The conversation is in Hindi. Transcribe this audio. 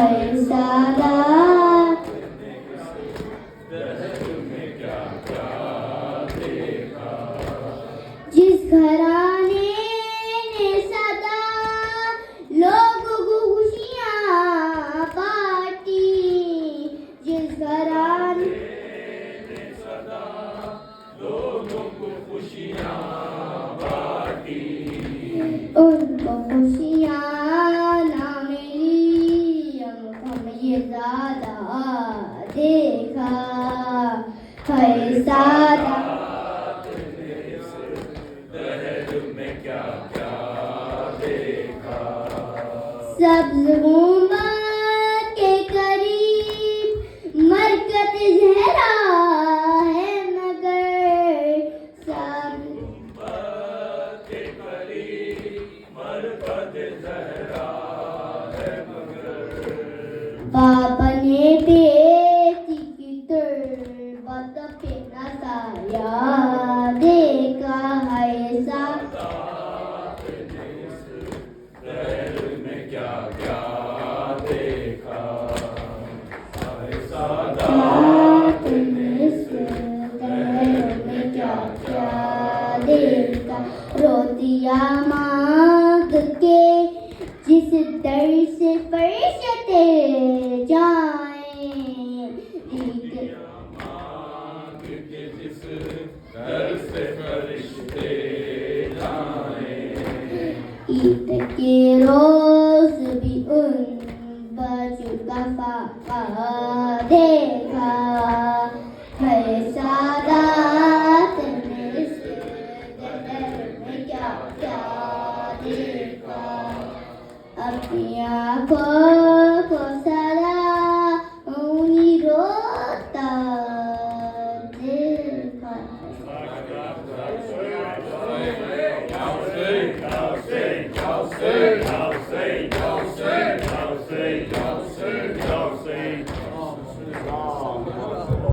है सादा। जिस घराने ने सदा लोगों को खुशियाँ बांटी, जिस घराने ने सदा लोगों को खुशियाँ बांटी, उनको खुशियाँ ना मिली, हम ये ज़्यादा देखा है सादा। सब्ज़ गुंबद के करीब मरकत ज़हरा है मगर, सब्ज़ गुंबद के करीब मरकत ज़हरा है मगर, बाबा ने बेटी की तुर्बत पे नज़ाया देखा है सादा। रोटियां मांग के जिस दर से फरिश्ते जाएं, मांग के जिस दर से फरिश्ते जाएं, ईद के रोज भी उन बच्चों का फाका